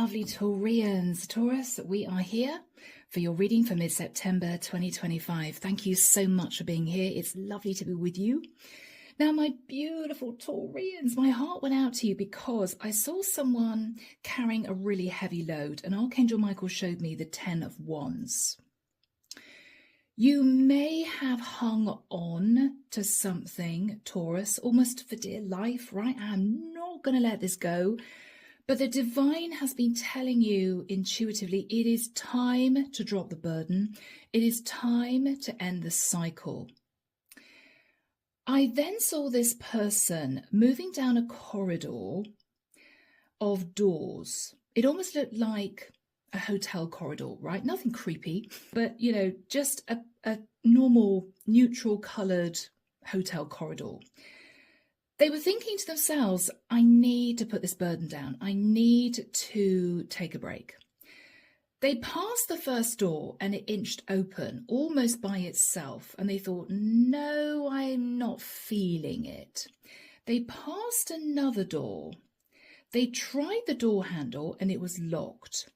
lovely Taurians. Taurus, we are here for your reading for mid-September 2025. Thank you so much for being here. It's lovely to be with you. Now, my beautiful Taurians, my heart went out to you because I saw someone carrying a really heavy load, and Archangel Michael showed me the 10 of Wands. You may have hung on to something, Taurus, almost for dear life, right? I'm not going to let this go. But the divine has been telling you intuitively, it is time to drop the burden. It is time to end the cycle. I then saw this person moving down a corridor of doors. It almost looked like a hotel corridor, right? Nothing creepy, but, you know, just a normal neutral coloured hotel corridor. They were thinking to themselves, I need to put this burden down. I need to take a break. They passed the first door and it inched open almost by itself. And they thought, no, I'm not feeling it. They passed another door. They tried the door handle and it was locked.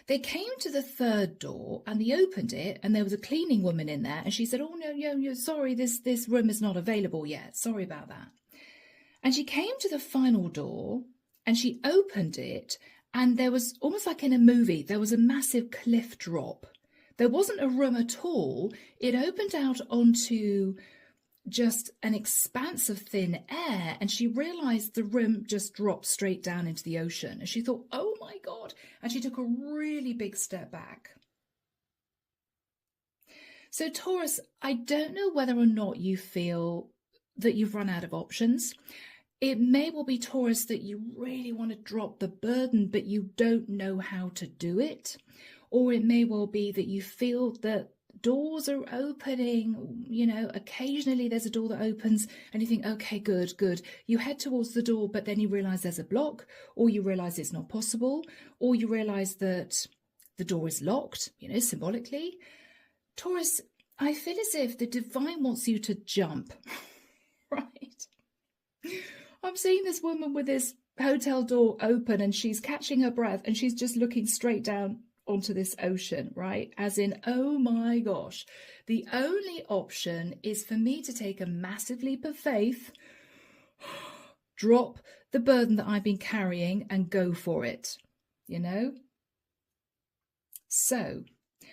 They came to the third door and they opened it and there was a cleaning woman in there. And she said, oh, no, sorry, this room is not available yet. Sorry about that. And she came to the final door and she opened it, and there was, almost like in a movie, there was a massive cliff drop. There wasn't a room at all. It opened out onto just an expanse of thin air, and she realized the room just dropped straight down into the ocean. And she thought, oh my God. And she took a really big step back. So Taurus, I don't know whether or not you feel that you've run out of options. It may well be, Taurus, that you really want to drop the burden, but you don't know how to do it. Or it may well be that you feel that doors are opening, you know, occasionally there's a door that opens and you think, okay, good. You head towards the door, but then you realize there's a block, or you realize it's not possible, or you realize that the door is locked, you know, symbolically. Taurus, I feel as if the divine wants you to jump, right? I'm seeing this woman with this hotel door open and she's catching her breath and she's just looking straight down onto this ocean, right? As in, oh my gosh, the only option is for me to take a massive leap of faith, drop the burden that I've been carrying and go for it, you know? So,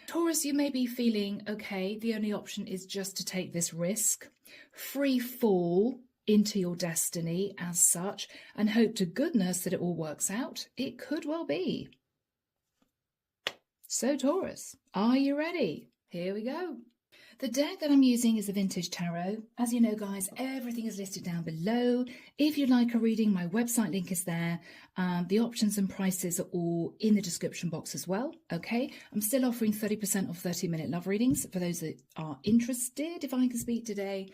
Taurus, you may be feeling, okay, the only option is just to take this risk, free fall into your destiny as such, and hope to goodness that it all works out. It could well be. So Taurus, are you ready? Here we go. The deck that I'm using is a vintage tarot. As you know, guys, everything is listed down below. If you'd like a reading, my website link is there. The options and prices are all in the description box as well. Okay, I'm still offering 30% off 30-minute love readings for those that are interested, if I can speak today.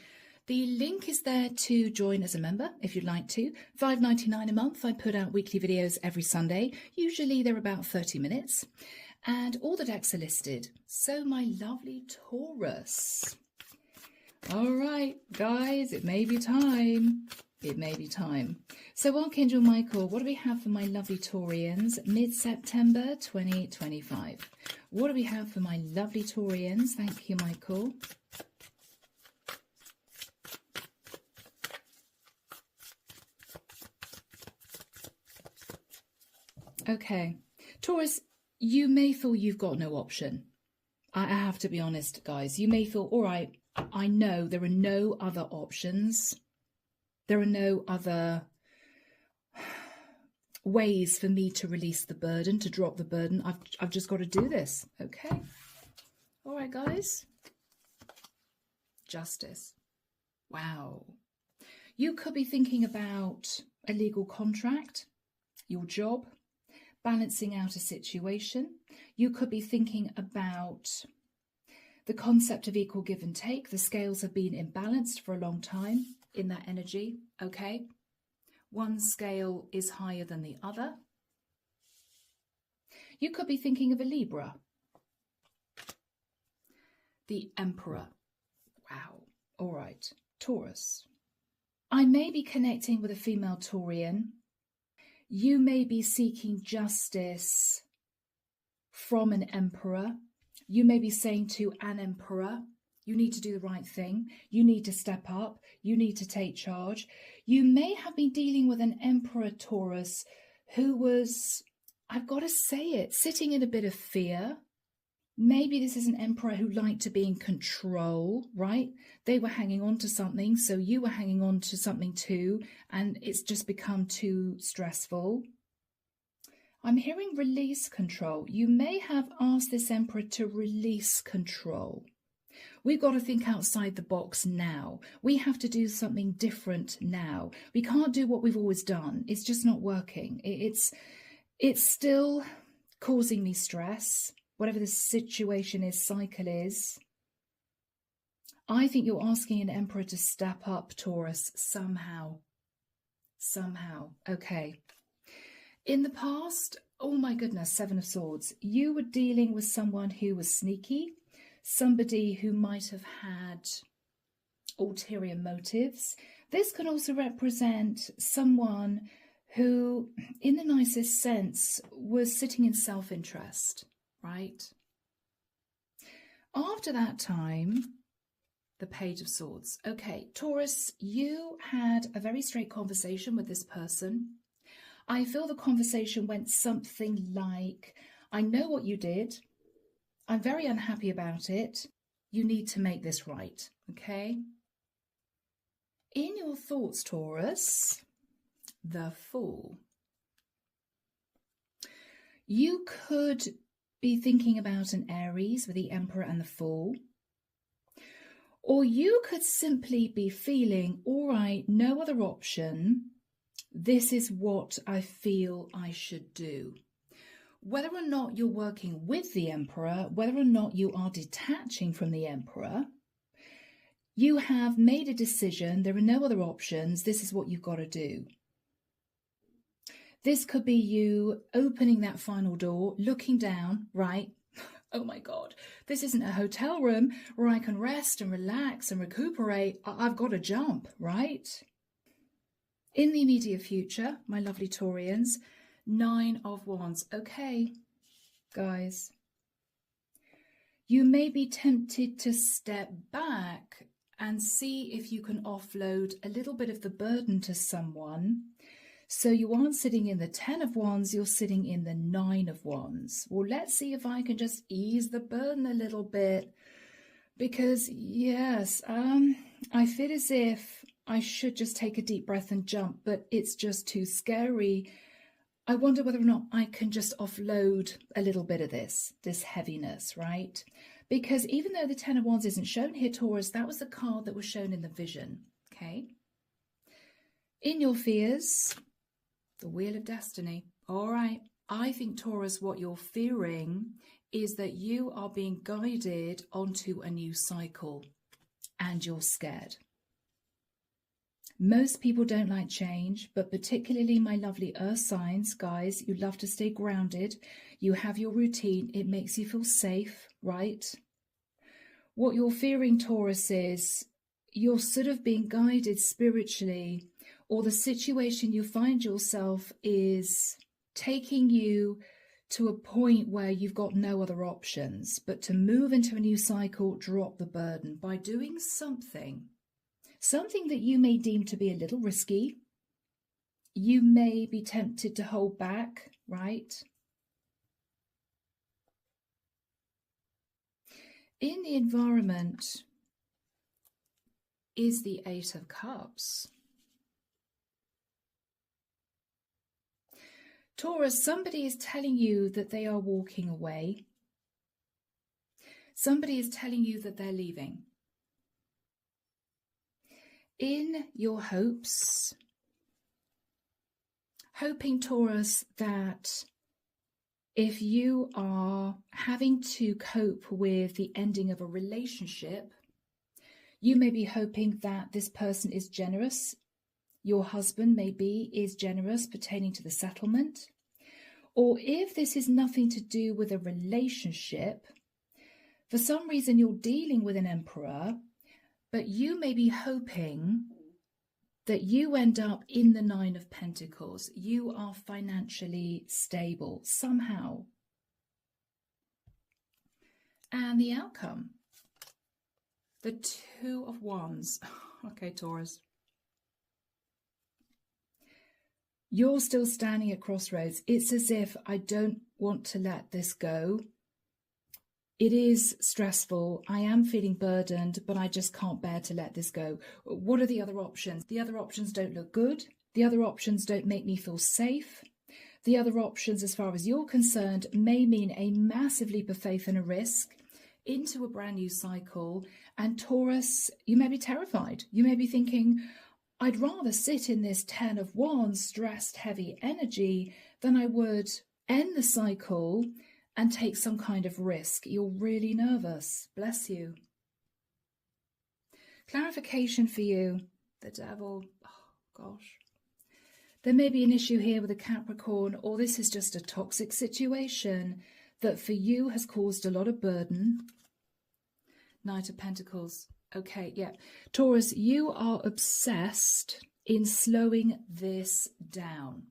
The link is there to join as a member if you'd like to. $5.99 a month. I put out weekly videos every Sunday. Usually they're about 30 minutes. And all the decks are listed. So my lovely Taurus. All right, guys, it may be time. It may be time. So Archangel Michael, what do we have for my lovely Taurians? Mid-September 2025. What do we have for my lovely Taurians? Thank you, Michael. Okay, Taurus, you may feel you've got no option. I have to be honest, guys. You may feel, all right, I know there are no other options. There are no other ways for me to release the burden, to drop the burden. I've just got to do this. Okay. All right, guys. Justice. Wow. You could be thinking about a legal contract, your job, balancing out a situation. You could be thinking about the concept of equal give and take. The scales have been imbalanced for a long time in that energy, okay? One scale is higher than the other. You could be thinking of a Libra. The Emperor. Wow. All right. Taurus. I may be connecting with a female Taurian. You may be seeking justice from an emperor. You may be saying to an emperor, you need to do the right thing. You need to step up. You need to take charge. You may have been dealing with an emperor, Taurus, who was, I've got to say it, sitting in a bit of fear. Maybe this is an emperor who liked to be in control, right? They were hanging on to something, so you were hanging on to something too, and it's just become too stressful. I'm hearing release control. You may have asked this emperor to release control. We've got to think outside the box now. We have to do something different now. We can't do what we've always done. It's just not working. It's still causing me stress. Whatever the situation is, cycle is. I think you're asking an emperor to step up, Taurus, somehow. Somehow. Okay. In the past, oh my goodness, Seven of Swords, you were dealing with someone who was sneaky, somebody who might have had ulterior motives. This can also represent someone who, in the nicest sense, was sitting in self-interest, right? After that time, the Page of Swords. Okay, Taurus, you had a very straight conversation with this person. I feel the conversation went something like, I know what you did. I'm very unhappy about it. You need to make this right, okay? In your thoughts, Taurus, the Fool. You could be thinking about an Aries with the Emperor and the Fool. Or you could simply be feeling, all right, no other option. This is what I feel I should do. Whether or not you're working with the Emperor, whether or not you are detaching from the Emperor, you have made a decision. There are no other options. This is what you've got to do. This could be you opening that final door, looking down, right? Oh my God, this isn't a hotel room where I can rest and relax and recuperate. I've got to jump, right? In the immediate future, my lovely Taurians, 9 of Wands. Okay, guys, you may be tempted to step back and see if you can offload a little bit of the burden to someone. So you aren't sitting in the 10 of Wands, you're sitting in the 9 of Wands. Well, let's see if I can just ease the burden a little bit. Because, yes, I feel as if I should just take a deep breath and jump, but it's just too scary. I wonder whether or not I can just offload a little bit of this heaviness, right? Because even though the 10 of Wands isn't shown here, Taurus, that was the card that was shown in the vision, okay? In your fears, the Wheel of Destiny. All right. I think, Taurus, what you're fearing is that you are being guided onto a new cycle and you're scared. Most people don't like change, but particularly my lovely earth signs, guys, you love to stay grounded. You have your routine. It makes you feel safe, right? What you're fearing, Taurus, is you're sort of being guided spiritually, or the situation you find yourself is taking you to a point where you've got no other options but to move into a new cycle, drop the burden by doing something that you may deem to be a little risky. You may be tempted to hold back, right? In the environment is the 8 of Cups. Taurus, somebody is telling you that they are walking away. Somebody is telling you that they're leaving. In your hopes, hoping, Taurus, that if you are having to cope with the ending of a relationship, you may be hoping that this person is generous. Your husband maybe is generous pertaining to the settlement. Or if this is nothing to do with a relationship, for some reason you're dealing with an emperor, but you may be hoping that you end up in the Nine of Pentacles. You are financially stable somehow. And the outcome, the Two of Wands. Okay, Taurus. You're still standing at crossroads. It's as if I don't want to let this go. It is stressful. I am feeling burdened, but I just can't bear to let this go. What are the other options? The other options don't look good. The other options don't make me feel safe. The other options, as far as you're concerned, may mean a massive leap of faith and a risk into a brand new cycle. And Taurus, you may be terrified. You may be thinking, I'd rather sit in this 10 of Wands stressed, heavy energy than I would end the cycle and take some kind of risk. You're really nervous. Bless you. Clarification for you. The Devil. Oh, gosh. There may be an issue here with a Capricorn, or this is just a toxic situation that for you has caused a lot of burden. Knight of Pentacles. Okay, yeah. Taurus, you are obsessed in slowing this down.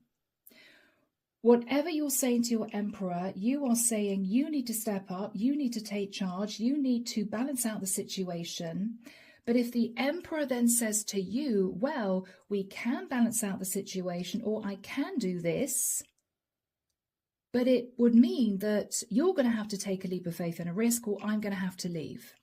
Whatever you're saying to your Emperor, you are saying you need to step up, you need to take charge, you need to balance out the situation. But if the Emperor then says to you, well, we can balance out the situation, or I can do this, but it would mean that you're going to have to take a leap of faith and a risk, or I'm going to have to leave.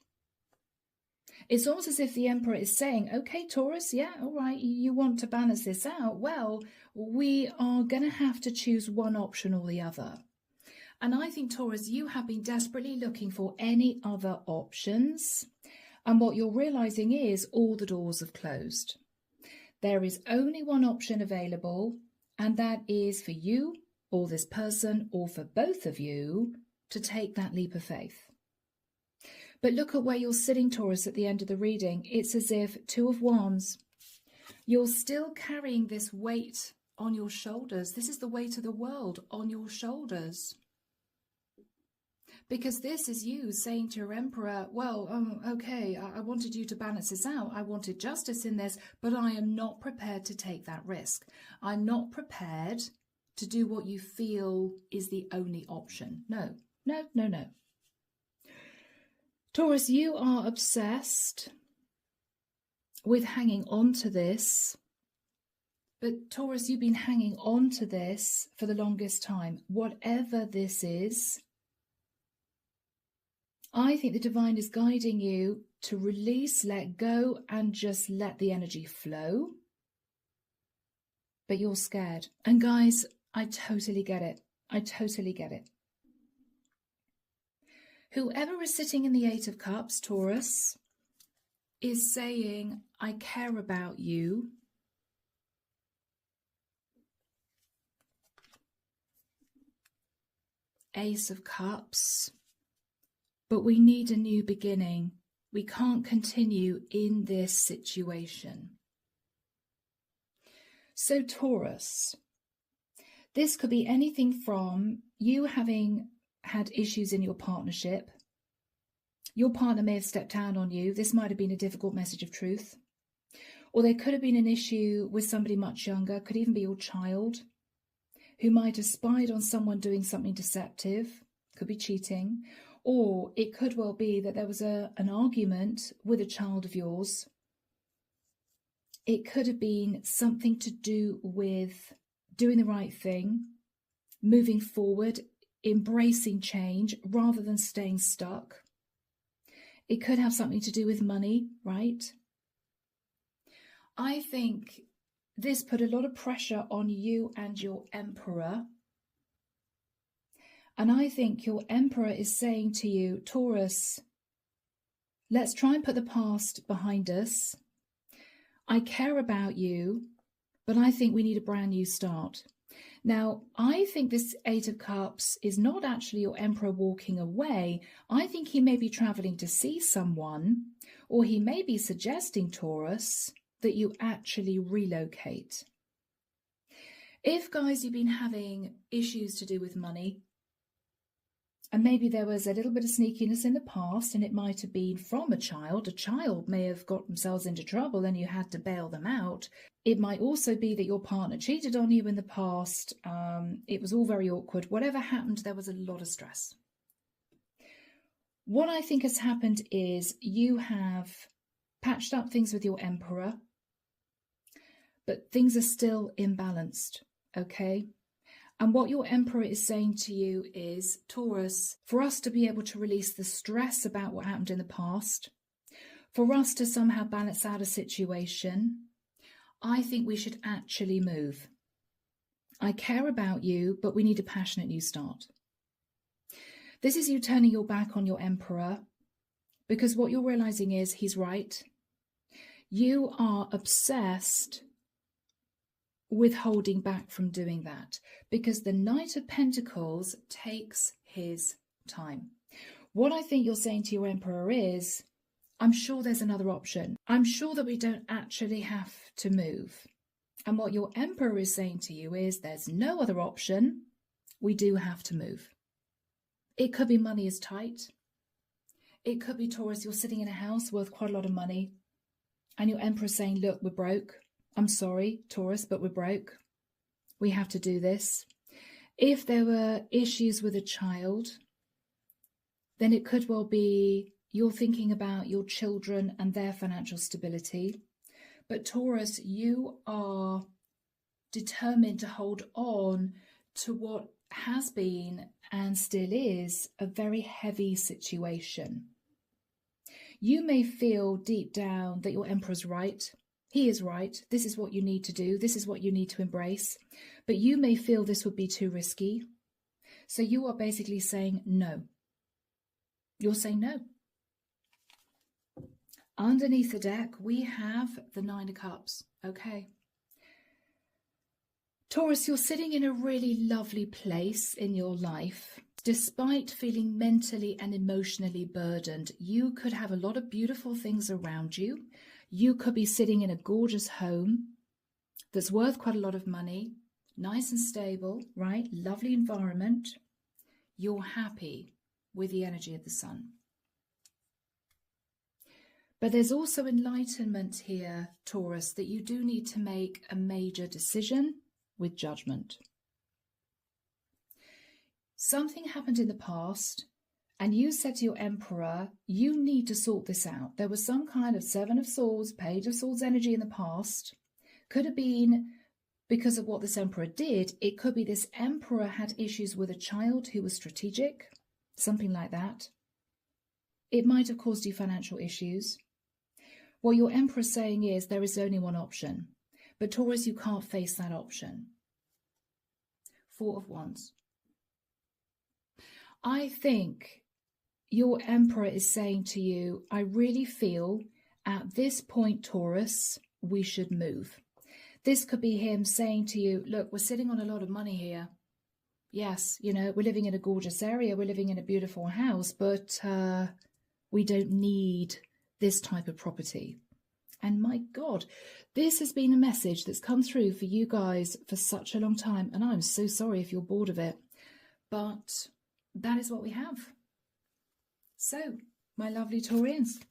It's almost as if the Emperor is saying, okay, Taurus, yeah, all right, you want to balance this out. Well, we are going to have to choose one option or the other. And I think, Taurus, you have been desperately looking for any other options. And what you're realizing is all the doors have closed. There is only one option available, and that is for you or this person or for both of you to take that leap of faith. But look at where you're sitting, Taurus, at the end of the reading. It's as if Two of Wands, you're still carrying this weight on your shoulders. This is the weight of the world on your shoulders. Because this is you saying to your Emperor, well, okay, I wanted you to balance this out. I wanted justice in this, but I am not prepared to take that risk. I'm not prepared to do what you feel is the only option. No, no, no, no. Taurus, you are obsessed with hanging on to this. But Taurus, you've been hanging on to this for the longest time. Whatever this is, I think the divine is guiding you to release, let go, and just let the energy flow. But you're scared. And guys, I totally get it. I totally get it. Whoever is sitting in the Eight of Cups, Taurus, is saying, I care about you. Ace of Cups. But we need a new beginning. We can't continue in this situation. So Taurus, this could be anything from you having had issues in your partnership. Your partner may have stepped down on you. This might have been a difficult message of truth. Or there could have been an issue with somebody much younger, could even be your child, who might have spied on someone doing something deceptive, could be cheating. Or it could well be that there was an argument with a child of yours. It could have been something to do with doing the right thing, moving forward, embracing change rather than staying stuck. It could have something to do with money, right? I think this put a lot of pressure on you and your Emperor. And I think your Emperor is saying to you, Taurus, let's try and put the past behind us. I care about you, but I think we need a brand new start. Now, I think this Eight of Cups is not actually your Emperor walking away. I think he may be traveling to see someone, or he may be suggesting, Taurus, that you actually relocate. If, guys, you've been having issues to do with money, And maybe there was a little bit of sneakiness in the past, and it might have been from a child. A child may have got themselves into trouble and you had to bail them out. It might also be that your partner cheated on you in the past. It was all very awkward. Whatever happened, there was a lot of stress. What I think has happened is you have patched up things with your Emperor, but things are still imbalanced, okay? And what your Emperor is saying to you is, Taurus, for us to be able to release the stress about what happened in the past, for us to somehow balance out a situation, I think we should actually move. I care about you, but we need a passionate new start. This is you turning your back on your Emperor, because what you're realizing is he's right. You are obsessed with holding back from doing that, because the Knight of Pentacles takes his time. What I think you're saying to your Emperor is, I'm sure there's another option. I'm sure that we don't actually have to move. And what your Emperor is saying to you is, there's no other option. We do have to move. It could be money is tight. It could be, Taurus, you're sitting in a house worth quite a lot of money, and your Emperor is saying, look, we're broke. I'm sorry, Taurus, but we're broke. We have to do this. If there were issues with a child, then it could well be you're thinking about your children and their financial stability. But Taurus, you are determined to hold on to what has been and still is a very heavy situation. You may feel deep down that your Emperor's right. He is right. This is what you need to do. This is what you need to embrace. But you may feel this would be too risky. So you are basically saying no. You're saying no. Underneath the deck, we have the Nine of Cups. Okay. Taurus, you're sitting in a really lovely place in your life. Despite feeling mentally and emotionally burdened, you could have a lot of beautiful things around you. You could be sitting in a gorgeous home that's worth quite a lot of money, nice and stable, right? Lovely environment. You're happy with the energy of the sun. But there's also enlightenment here, Taurus, that you do need to make a major decision with judgment. Something happened in the past, and you said to your Emperor, you need to sort this out. There was some kind of Seven of Swords, Page of Swords energy in the past. Could have been because of what this Emperor did. It could be this Emperor had issues with a child who was strategic, something like that. It might have caused you financial issues. What your Emperor's saying is there is only one option. But Taurus, you can't face that option. Four of Wands. I think your Emperor is saying to you, I really feel at this point, Taurus, we should move. This could be him saying to you, look, we're sitting on a lot of money here. Yes, you know, we're living in a gorgeous area. We're living in a beautiful house, but we don't need this type of property. And my God, this has been a message that's come through for you guys for such a long time. And I'm so sorry if you're bored of it. But that is what we have. So, my lovely Taurians,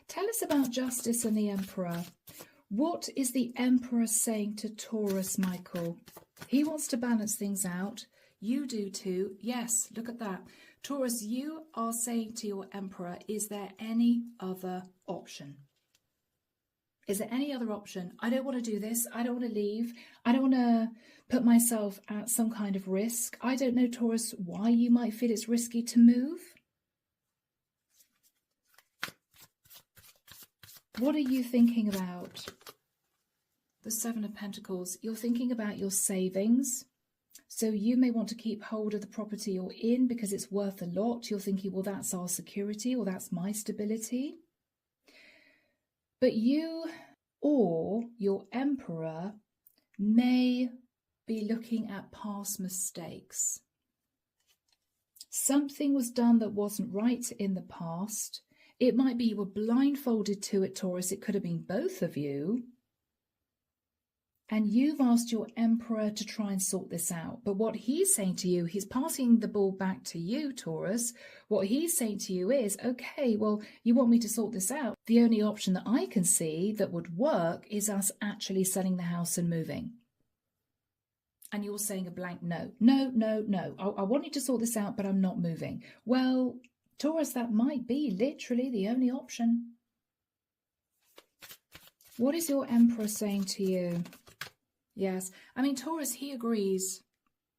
tell us about justice and the Emperor. What is the Emperor saying to Taurus, Michael? He wants to balance things out. You do too. Yes, look at that. Taurus, you are saying to your Emperor, is there any other option? Is there any other option? I don't want to do this. I don't want to leave. I don't want to put myself at some kind of risk. I don't know, Taurus, why you might feel it's risky to move. What are you thinking about? The Seven of Pentacles. You're thinking about your savings. So you may want to keep hold of the property you're in because it's worth a lot. You're thinking, well, that's our security or that's my stability. But you or your Emperor may be looking at past mistakes. Something was done that wasn't right in the past. It might be you were blindfolded to it, Taurus. It could have been both of you. And you've asked your Emperor to try and sort this out. But what he's saying to you, he's passing the ball back to you, Taurus. What he's saying to you is, okay, well, you want me to sort this out. The only option that I can see that would work is us actually selling the house and moving. And you're saying a blank no. No, no, no. I want you to sort this out, but I'm not moving. Well, Taurus, that might be literally the only option. What is your Emperor saying to you? Yes, I mean, Taurus, he agrees.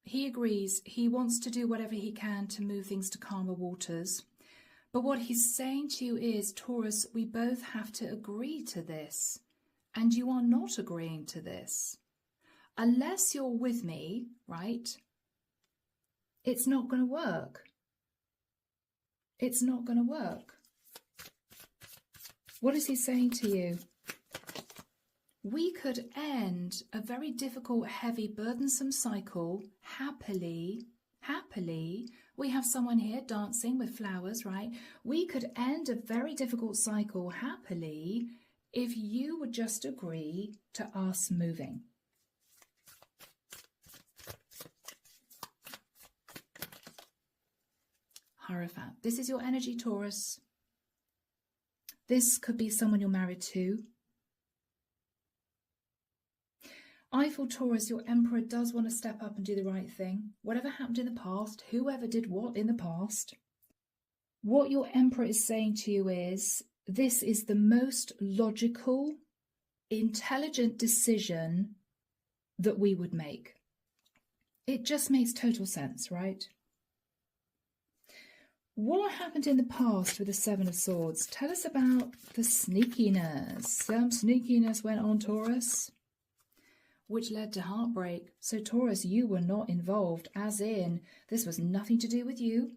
He agrees. He wants to do whatever he can to move things to calmer waters. But what he's saying to you is, Taurus, we both have to agree to this. And you are not agreeing to this. Unless you're with me, right, it's not going to work. It's not going to work. What is he saying to you? We could end a very difficult, heavy, burdensome cycle happily. We have someone here dancing with flowers, right? We could end a very difficult cycle happily if you would just agree to us moving. Hierophant. This is your energy, Taurus. This could be someone you're married to. I feel, Taurus, your Emperor does want to step up and do the right thing. Whatever happened in the past, whoever did what in the past, what your Emperor is saying to you is, this is the most logical, intelligent decision that we would make. It just makes total sense, right? What happened in the past with the Seven of Swords? Tell us about the sneakiness. Some sneakiness went on, Taurus, which led to heartbreak. So Taurus, you were not involved, as in, this was nothing to do with you.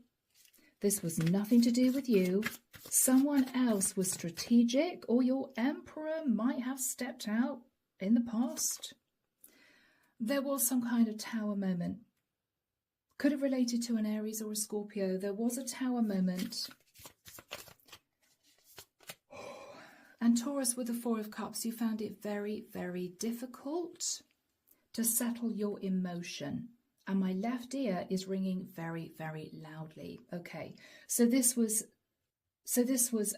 This was nothing to do with you. Someone else was strategic, or your Emperor might have stepped out in the past. There was some kind of tower moment. Could have related to an Aries or a Scorpio. There was a tower moment. And Taurus, with the Four of Cups, you found it very, very difficult to settle your emotion. And my left ear is ringing very, very loudly. Okay, so this was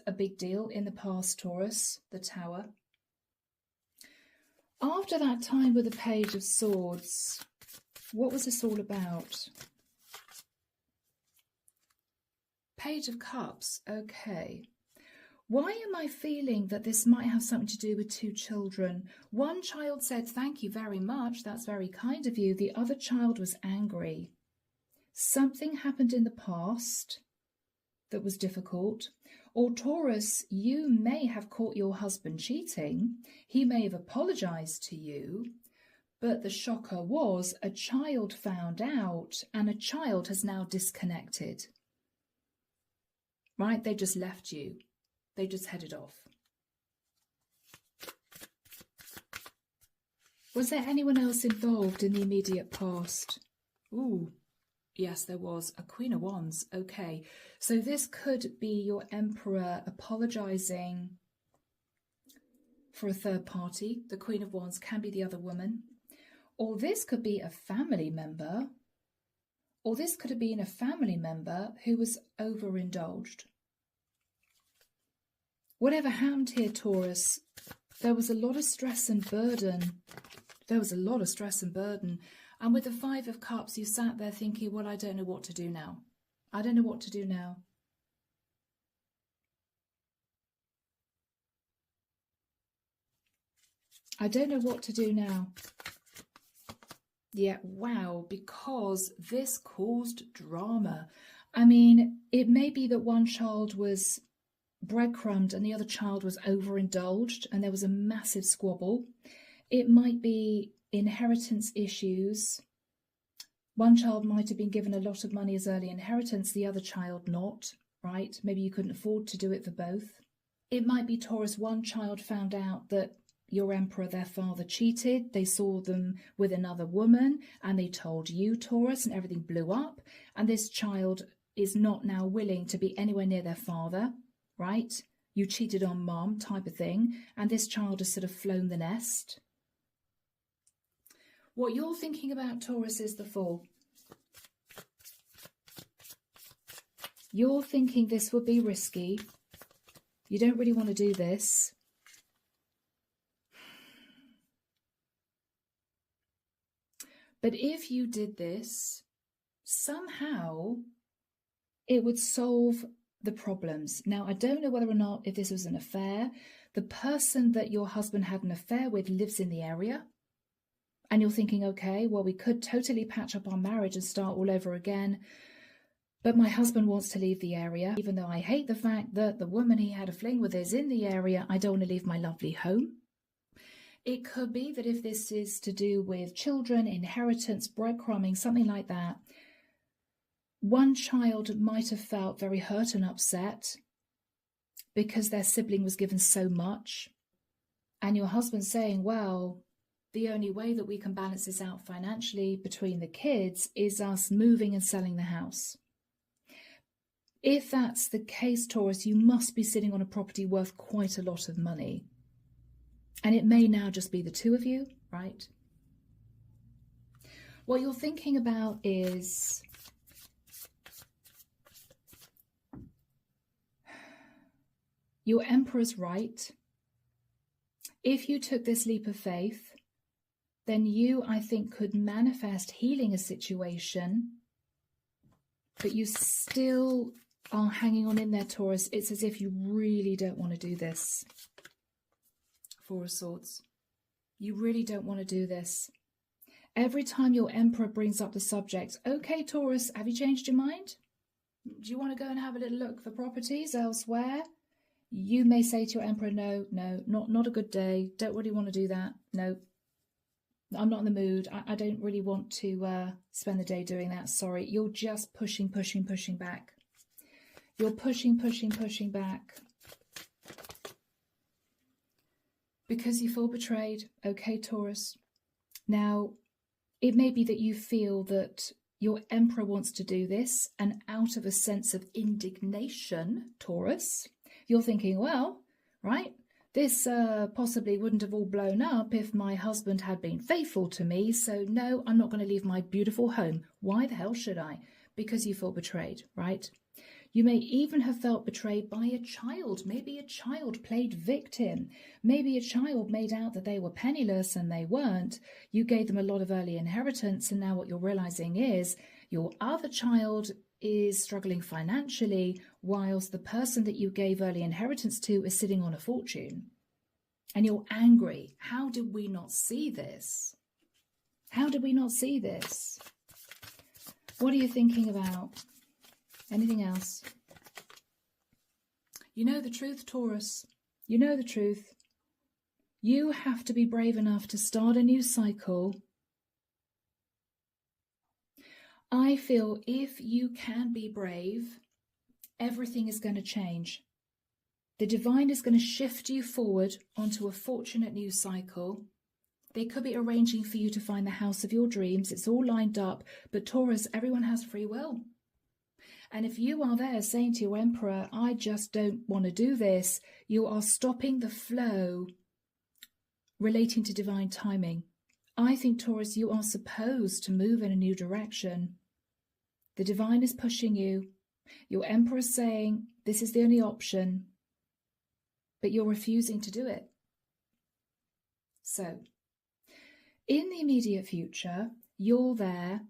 a big deal in the past, Taurus, the Tower. After that time with the Page of Swords, what was this all about? Page of Cups, okay. Why am I feeling that this might have something to do with two children? One child said, thank you very much, that's very kind of you. The other child was angry. Something happened in the past that was difficult. Or Taurus, you may have caught your husband cheating. He may have apologized to you. But the shocker was a child found out, and a child has now disconnected. Right? They just left you. They just headed off. Was there anyone else involved in the immediate past? Ooh, yes, there was. A Queen of Wands. Okay, so this could be your Emperor apologizing for a third party. The Queen of Wands can be the other woman. Or this could be a family member. Or this could have been a family member who was overindulged. Whatever happened here, Taurus, there was a lot of stress and burden. There was a lot of stress and burden. And with the Five of Cups, you sat there thinking, well, I don't know what to do now. I don't know what to do now. I don't know what to do now. Yeah, wow, because this caused drama. I mean, it may be that one child was breadcrumbed and the other child was overindulged and there was a massive squabble. It might be inheritance issues. One child might have been given a lot of money as early inheritance, the other child not, right? Maybe you couldn't afford to do it for both. It might be, Taurus, one child found out that your Emperor, their father, cheated. They saw them with another woman and they told you, Taurus, and everything blew up. And this child is not now willing to be anywhere near their father. Right? You cheated on mom type of thing. And this child has sort of flown the nest. What you're thinking about, Taurus, is the Fool. You're thinking this would be risky. You don't really want to do this. But if you did this, somehow it would solve the problems. Now, I don't know whether or not if this was an affair. The person that your husband had an affair with lives in the area. And you're thinking, okay, well, we could totally patch up our marriage and start all over again. But my husband wants to leave the area. Even though I hate the fact that the woman he had a fling with is in the area, I don't want to leave my lovely home. It could be that if this is to do with children, inheritance, breadcrumbing, something like that, one child might have felt very hurt and upset because their sibling was given so much. And your husband's saying, well, the only way that we can balance this out financially between the kids is us moving and selling the house. If that's the case, Taurus, you must be sitting on a property worth quite a lot of money. And it may now just be the two of you, right? What you're thinking about is your Emperor's right. If you took this leap of faith, then you, I think, could manifest healing a situation, but you still are hanging on in there, Taurus. It's as if you really don't want to do this. Four of Swords. You really don't want to do this. Every time your Emperor brings up the subject, okay, Taurus, have you changed your mind? Do you want to go and have a little look for properties elsewhere? You may say to your Emperor, no, not a good day. Don't really want to do that. No, I'm not in the mood. I don't really want to spend the day doing that. Sorry. You're just pushing back. You're pushing back. Because you feel betrayed. Okay, Taurus. Now, it may be that you feel that your Emperor wants to do this, and out of a sense of indignation, Taurus, you're thinking, well, right, this possibly wouldn't have all blown up if my husband had been faithful to me, so no, I'm not going to leave my beautiful home. Why the hell should I? Because you feel betrayed, right? You may even have felt betrayed by a child. Maybe a child played victim. Maybe a child made out that they were penniless and they weren't. You gave them a lot of early inheritance, and now what you're realizing is your other child is struggling financially, whilst the person that you gave early inheritance to is sitting on a fortune. And you're angry. How did we not see this? How did we not see this? What are you thinking about? Anything else? You know the truth, Taurus. You know the truth. You have to be brave enough to start a new cycle. I feel if you can be brave, everything is going to change. The divine is going to shift you forward onto a fortunate new cycle. They could be arranging for you to find the house of your dreams. It's all lined up. But Taurus, everyone has free will. And if you are there saying to your Emperor, I just don't want to do this, you are stopping the flow relating to divine timing. I think, Taurus, you are supposed to move in a new direction. The divine is pushing you. Your Emperor is saying, this is the only option, but you're refusing to do it. So, in the immediate future, you're there.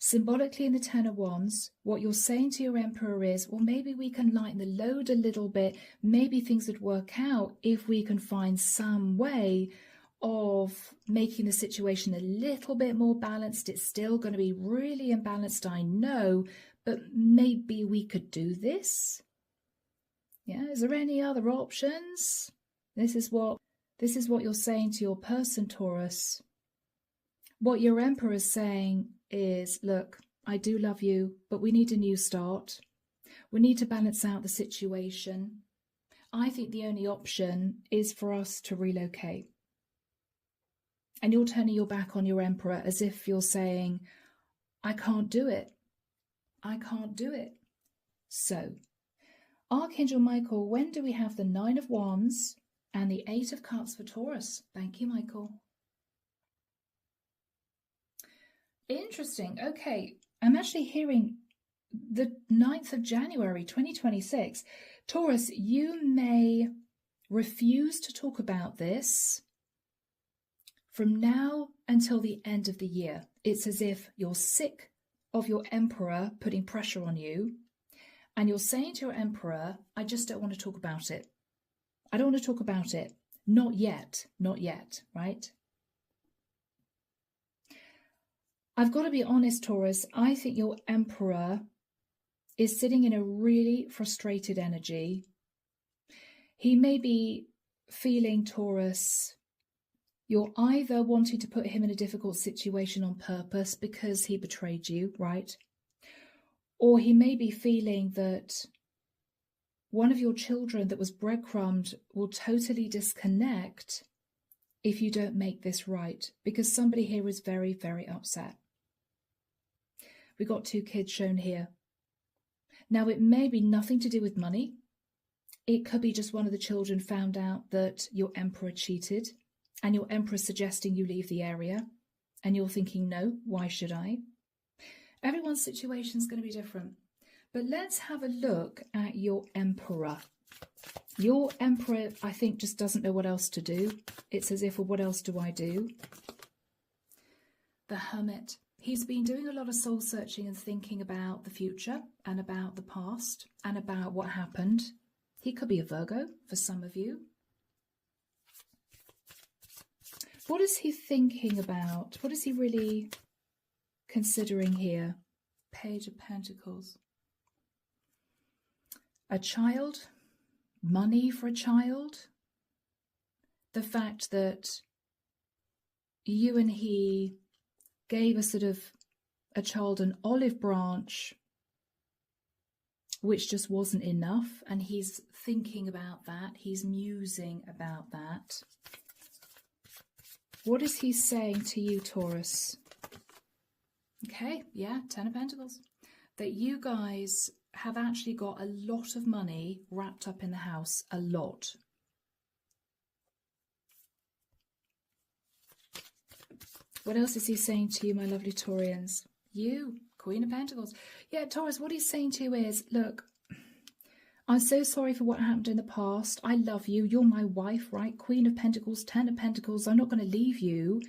Symbolically in the Ten of Wands, what you're saying to your Emperor is, well, maybe we can lighten the load a little bit. Maybe things would work out if we can find some way of making the situation a little bit more balanced. It's still going to be really imbalanced, I know, but maybe we could do this. Yeah, is there any other options? This is what you're saying to your person, Taurus. What your Emperor is saying is, look, I do love you, but we need a new start. We need to balance out the situation. I think the only option is for us to relocate. And you're turning your back on your Emperor as if you're saying, I can't do it. I can't do it. So, Archangel Michael, when do we have the Nine of Wands and the Eight of Cups for Taurus? Thank you, Michael. Interesting. Okay. I'm actually hearing the 9th of January, 2026. Taurus, you may refuse to talk about this from now until the end of the year. It's as if you're sick of your emperor putting pressure on you, and you're saying to your emperor, I just don't want to talk about it. I don't want to talk about it. Not yet, right? I've got to be honest, Taurus, I think your emperor is sitting in a really frustrated energy. He may be feeling, Taurus, you're either wanting to put him in a difficult situation on purpose because he betrayed you, right? Or he may be feeling that one of your children that was breadcrumbed will totally disconnect if you don't make this right, because somebody here is very, very upset. We got 2 kids shown here. Now, it may be nothing to do with money. It could be just one of the children found out that your emperor cheated, and your emperor is suggesting you leave the area, and you're thinking, no, why should I? Everyone's situation is going to be different. But let's have a look at your emperor. Your emperor, I think, just doesn't know what else to do. It's as if, well, what else do I do? The Hermit. He's been doing a lot of soul searching and thinking about the future and about the past and about what happened. He could be a Virgo for some of you. What is he thinking about? What is he really considering here? Page of Pentacles. A child, money for a child, the fact that you and he gave a child an olive branch, which just wasn't enough, and he's thinking about that, he's musing about that. What is he saying to you, Taurus? Okay, yeah, 10 of Pentacles. That you guys have actually got a lot of money wrapped up in the house, a lot. What else is he saying to you, my lovely Taurians? You, Queen of Pentacles. Yeah, Taurus, what he's saying to you is, look, I'm so sorry for what happened in the past. I love you. You're my wife, right? Queen of Pentacles, 10 of Pentacles. I'm not going to leave you.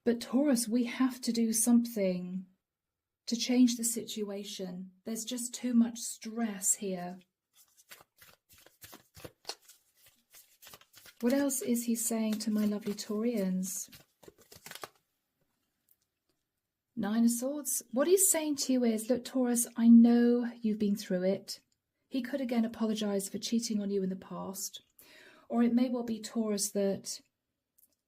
But Taurus, we have to do something to change the situation. There's just too much stress here. What else is he saying to my lovely Taurians? 9 of Swords. What he's saying to you is, look, Taurus, I know you've been through it. He could again apologize for cheating on you in the past. Or it may well be, Taurus, that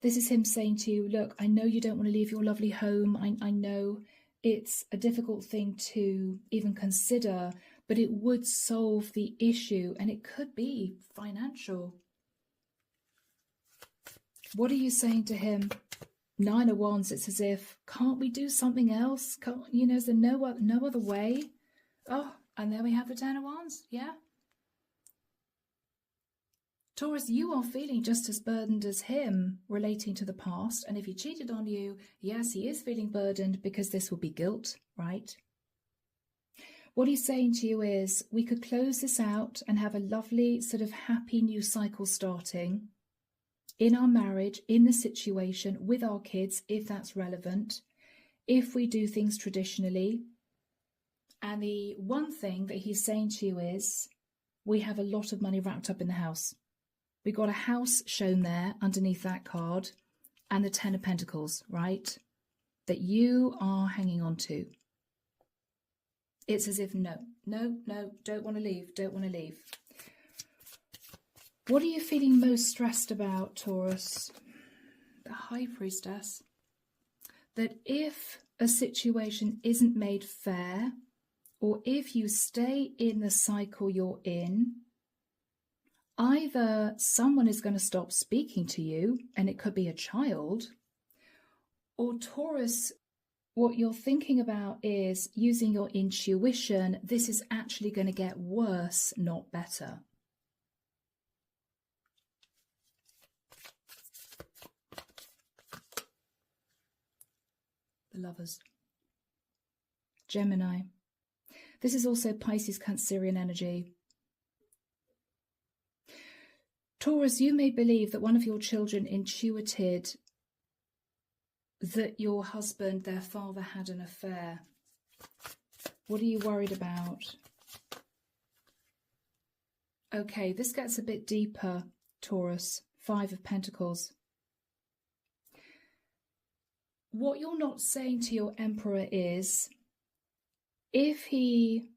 this is him saying to you, look, I know you don't want to leave your lovely home. I know it's a difficult thing to even consider, but it would solve the issue, and it could be financial. What are you saying to him? 9 of Wands, it's as if, can't we do something else? Can't, you know, is there no other way? Oh, and there we have the 10 of Wands, yeah. Taurus, you are feeling just as burdened as him relating to the past. And if he cheated on you, yes, he is feeling burdened because this will be guilt, right? What he's saying to you is, we could close this out and have a lovely sort of happy new cycle starting in our marriage, in the situation, with our kids, if that's relevant, if we do things traditionally. And the one thing that he's saying to you is, we have a lot of money wrapped up in the house. We got a house shown there underneath that card, and the 10 of Pentacles, right? That you are hanging on to. It's as if, no, don't want to leave, don't want to leave. What are you feeling most stressed about, Taurus? The High Priestess. That if a situation isn't made fair, or if you stay in the cycle you're in, either someone is going to stop speaking to you, and it could be a child, or Taurus, what you're thinking about is using your intuition. This is actually going to get worse, not better. The Lovers. Gemini. This is also Pisces, Cancerian energy. Taurus, you may believe that one of your children intuited that your husband, their father, had an affair. What are you worried about? Okay, this gets a bit deeper, Taurus. 5 of Pentacles. What you're not saying to your Emperor is, if he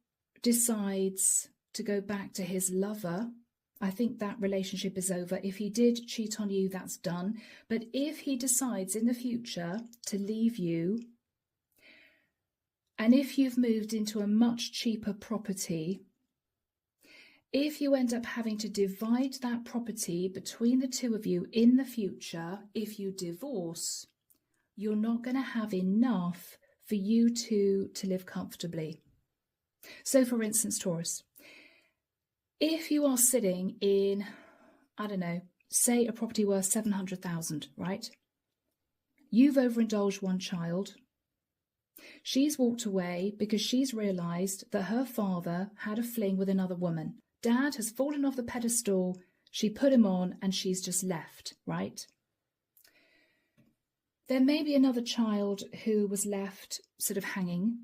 decides to go back to his lover, I think that relationship is over. If he did cheat on you, that's done. But if he decides in the future to leave you, and if you've moved into a much cheaper property, if you end up having to divide that property between the two of you in the future, if you divorce, you're not going to have enough for you to live comfortably. So, for instance, Taurus, if you are sitting in, I don't know, say a property worth 700,000, right? You've overindulged one child. She's walked away because she's realised that her father had a fling with another woman. Dad has fallen off the pedestal, she put him on, and she's just left, right? There may be another child who was left sort of hanging,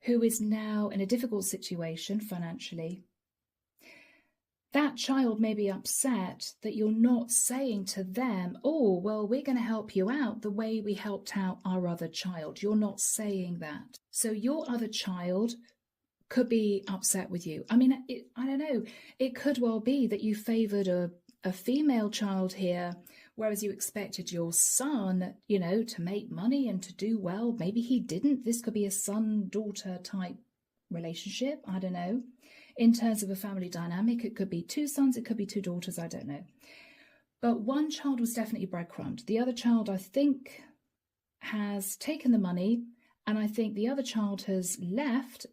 who is now in a difficult situation financially. That child may be upset that you're not saying to them, oh, well, we're going to help you out the way we helped out our other child. You're not saying that. So your other child could be upset with you. I mean, I don't know. It could well be that you favoured a female child here, whereas you expected your son, you know, to make money and to do well. Maybe he didn't. This could be a son-daughter type relationship. I don't know. In terms of a family dynamic, it could be 2 sons, it could be 2 daughters, I don't know. But one child was definitely breadcrumbed. The other child, I think, has taken the money, and I think the other child has left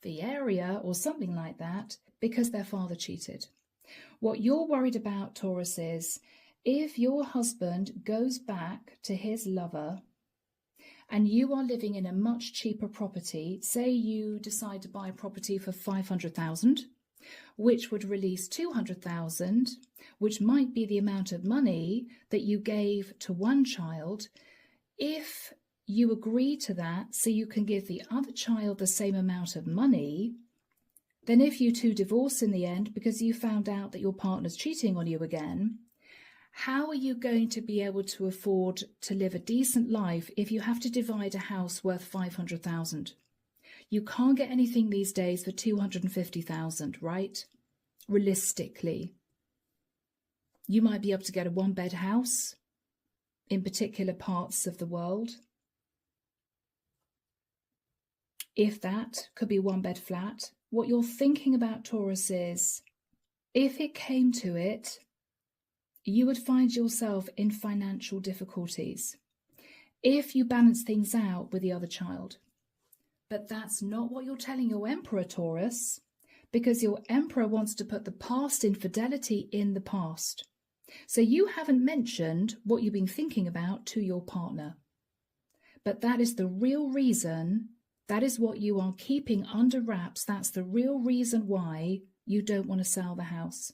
the area or something like that because their father cheated. What you're worried about, Taurus, is if your husband goes back to his lover and you are living in a much cheaper property, say you decide to buy a property for 500,000, which would release 200,000, which might be the amount of money that you gave to one child. If you agree to that so you can give the other child the same amount of money, then if you two divorce in the end because you found out that your partner's cheating on you again, how are you going to be able to afford to live a decent life if you have to divide a house worth 500,000? You can't get anything these days for 250,000, right? Realistically. You might be able to get a 1-bed house in particular parts of the world. If that could be 1-bed flat. What you're thinking about, Taurus, is if it came to it, you would find yourself in financial difficulties if you balance things out with the other child. But that's not what you're telling your Emperor, Taurus, because your Emperor wants to put the past infidelity in the past. So you haven't mentioned what you've been thinking about to your partner. But that is the real reason, that is what you are keeping under wraps. That's the real reason why you don't want to sell the house.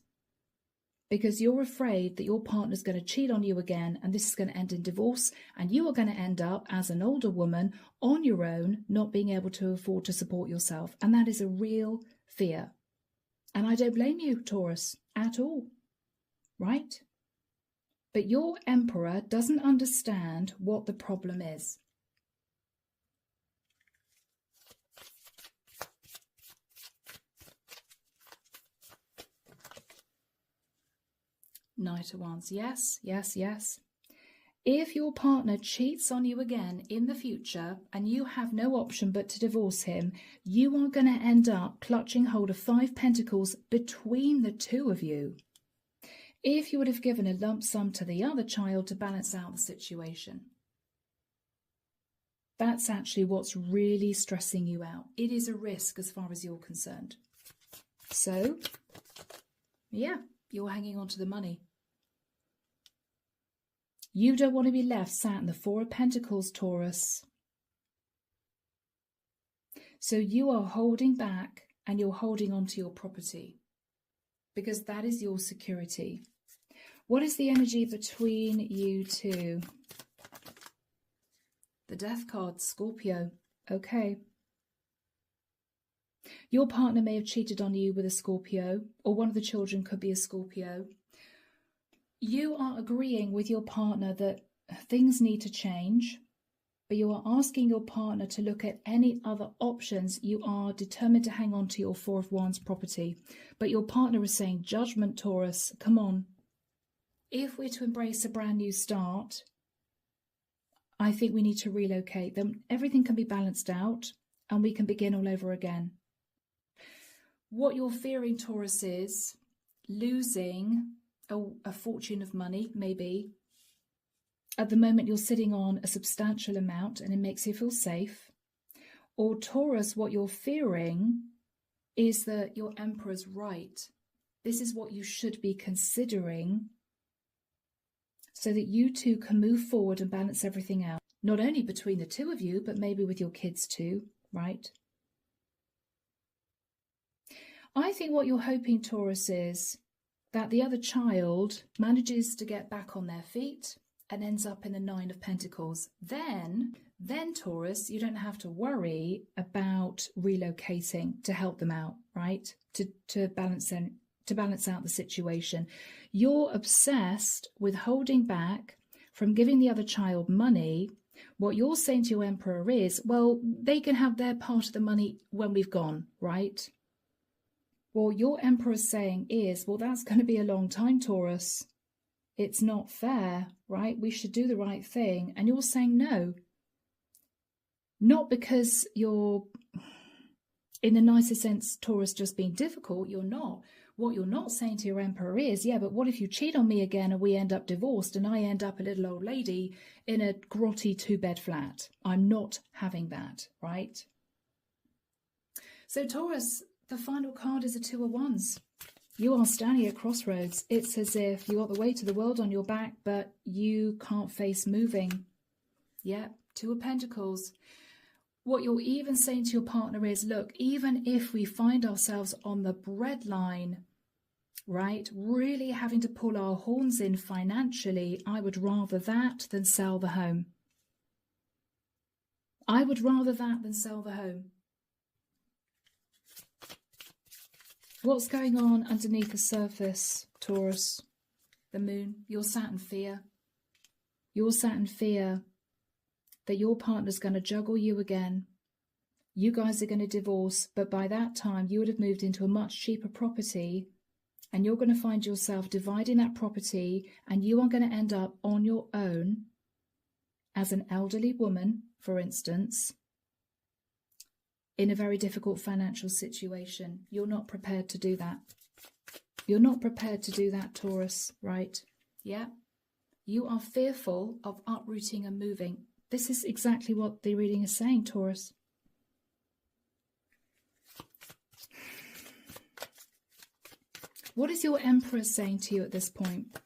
Because you're afraid that your partner's going to cheat on you again and this is going to end in divorce, and you are going to end up as an older woman on your own, not being able to afford to support yourself. And that is a real fear. And I don't blame you, Taurus, at all. Right? But your Emperor doesn't understand what the problem is. Knight of Wands. Yes, yes, yes. If your partner cheats on you again in the future and you have no option but to divorce him, you are going to end up clutching hold of 5 pentacles between the two of you. If you would have given a lump sum to the other child to balance out the situation. That's actually what's really stressing you out. It is a risk as far as you're concerned. So, yeah, you're hanging on to the money. You don't want to be left sat in the 4 of Pentacles, Taurus. So you are holding back and you're holding on to your property because that is your security. What is the energy between you two? The Death card, Scorpio. Okay. Your partner may have cheated on you with a Scorpio, or one of the children could be a Scorpio. You are agreeing with your partner that things need to change, but you are asking your partner to look at any other options. You are determined to hang on to your Four of Wands property, but your partner is saying, judgment, Taurus, come on. If we're to embrace a brand new start, I think we need to relocate. Then everything can be balanced out and we can begin all over again. What you're fearing, Taurus, is losing a fortune of money, maybe. At the moment, you're sitting on a substantial amount and it makes you feel safe. Or Taurus, what you're fearing is that your Emperor's right. This is what you should be considering so that you two can move forward and balance everything out. Not only between the two of you, but maybe with your kids too, right? I think what you're hoping, Taurus, is that the other child manages to get back on their feet and ends up in the Nine of Pentacles. Then Taurus, you don't have to worry about relocating to help them out, right? To balance out the situation. You're obsessed with holding back from giving the other child money. What you're saying to your Emperor is, well, they can have their part of the money when we've gone, right? What your Emperor's saying is, well, that's going to be a long time, Taurus. It's not fair, right? We should do the right thing. And you're saying no. Not because you're, in the nicest sense, Taurus, just being difficult. You're not. What you're not saying to your Emperor is, yeah, but what if you cheat on me again and we end up divorced and I end up a little old lady in a grotty 2-bed flat? I'm not having that, right? So Taurus, the final card is a Two of Wands. You are standing at crossroads. It's as if you got the weight of the world on your back, but you can't face moving. Yeah, Two of Pentacles. What you're even saying to your partner is, look, even if we find ourselves on the breadline, right, really having to pull our horns in financially, I would rather that than sell the home. I would rather that than sell the home. What's going on underneath the surface, Taurus? The moon. You're sat in fear. You're sat in fear that your partner's going to juggle you again. You guys are going to divorce, but by that time you would have moved into a much cheaper property and you're going to find yourself dividing that property and you are going to end up on your own as an elderly woman, for instance, in a very difficult financial situation. You're not prepared to do that. You're not prepared to do that, Taurus, right? Yeah? You are fearful of uprooting and moving. This is exactly what the reading is saying, Taurus. What is your Emperor saying to you at this point?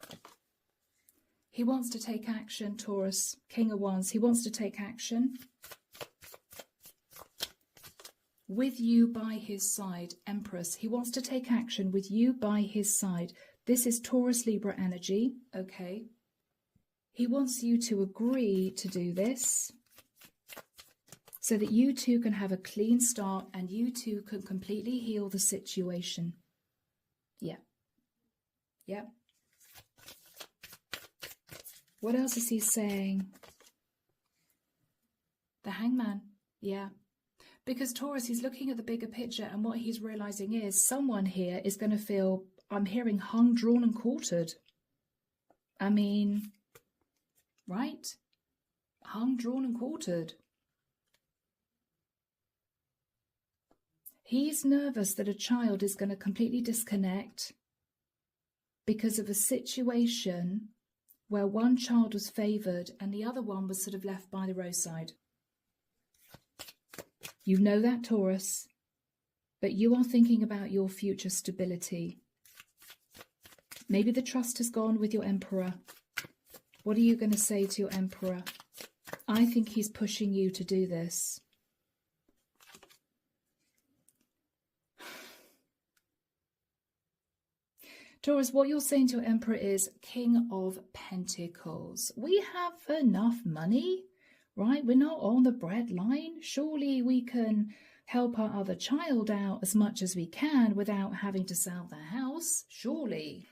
He wants to take action, Taurus. King of Wands. He wants to take action. With you by his side, Empress. He wants to take action with you by his side. This is Taurus Libra energy, okay? He wants you to agree to do this so that you two can have a clean start and you two can completely heal the situation. Yeah. Yeah. What else is he saying? The Hangman. Yeah. Because Taurus, he's looking at the bigger picture and what he's realizing is someone here is going to feel, I'm hearing hung, drawn and quartered. I mean, right? Hung, drawn and quartered. He's nervous that a child is going to completely disconnect because of a situation where one child was favoured and the other one was sort of left by the roadside. You know that, Taurus, but you are thinking about your future stability. Maybe the trust has gone with your Emperor. What are you going to say to your Emperor? I think he's pushing you to do this. Taurus, what you're saying to your Emperor is King of Pentacles. We have enough money, right? We're not on the breadline. Surely we can help our other child out as much as we can without having to sell the house. Surely.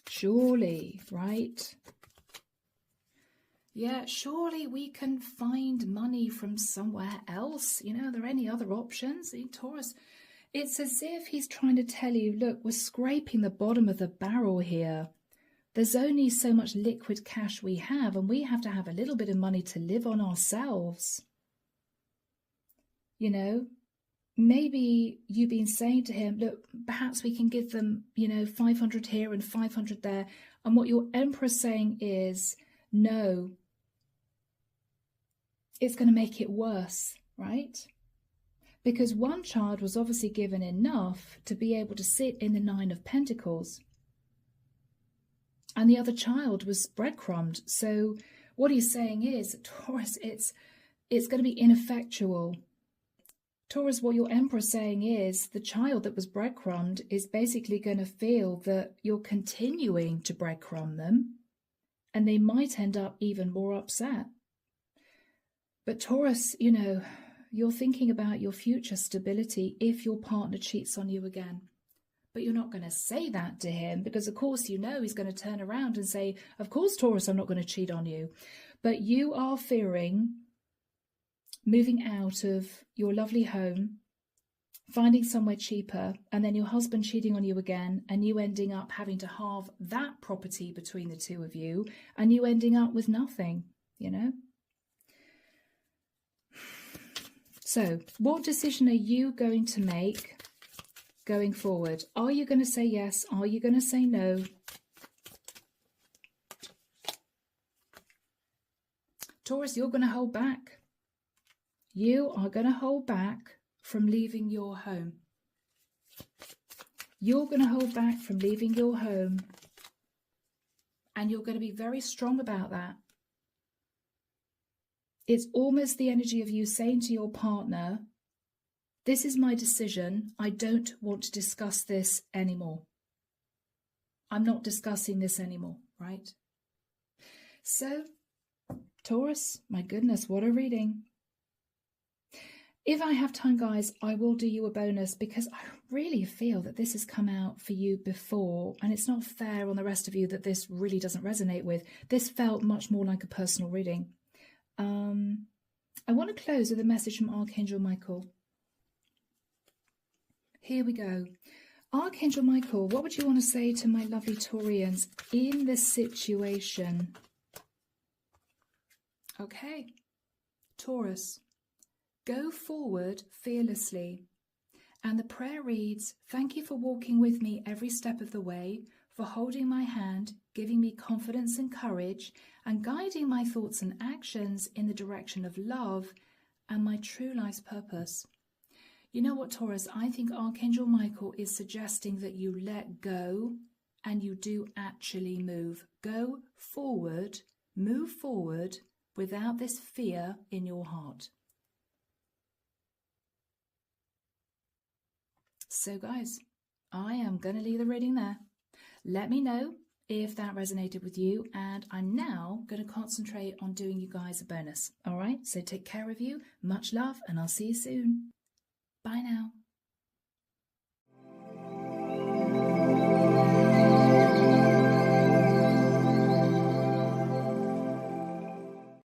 Surely, right? Yeah, surely we can find money from somewhere else. You know, are there any other options? Taurus, it's as if he's trying to tell you, look, we're scraping the bottom of the barrel here. There's only so much liquid cash we have, and we have to have a little bit of money to live on ourselves. You know, maybe you've been saying to him, look, perhaps we can give them, 500 here and 500 there. And what your Emperor's saying is, no, it's going to make it worse, right? Because one child was obviously given enough to be able to sit in the 9 of Pentacles. And the other child was breadcrumbed. So what he's saying is, Taurus, it's going to be ineffectual. Taurus, what your Emperor's saying is the child that was breadcrumbed is basically going to feel that you're continuing to breadcrumb them, and they might end up even more upset. But Taurus, you're thinking about your future stability if your partner cheats on you again. But you're not going to say that to him because, of course, he's going to turn around and say, of course, Taurus, I'm not going to cheat on you. But you are fearing moving out of your lovely home, finding somewhere cheaper, and then your husband cheating on you again, and you ending up having to halve that property between the two of you, and you ending up with nothing, So, what decision are you going to make going forward? Are you going to say yes? Are you going to say no? Taurus, you're going to hold back. You are going to hold back from leaving your home. You're going to hold back from leaving your home. And you're going to be very strong about that. It's almost the energy of you saying to your partner, this is my decision. I don't want to discuss this anymore. I'm not discussing this anymore, right? So, Taurus, my goodness, what a reading. If I have time, guys, I will do you a bonus because I really feel that this has come out for you before, and it's not fair on the rest of you that this really doesn't resonate with. This felt much more like a personal reading. I want to close with a message from Archangel Michael. Here we go. Archangel Michael, what would you want to say to my lovely Taurians in this situation? Okay, Taurus, go forward fearlessly. And the prayer reads, thank you for walking with me every step of the way, for holding my hand, giving me confidence and courage, and guiding my thoughts and actions in the direction of love and my true life's purpose. You know what, Taurus? I think Archangel Michael is suggesting that you let go and you do actually move. Go forward, move forward without this fear in your heart. So, guys, I am going to leave the reading there. Let me know if that resonated with you, and I'm now going to concentrate on doing you guys a bonus. All right, so take care of you, much love, and I'll see you soon. Bye now.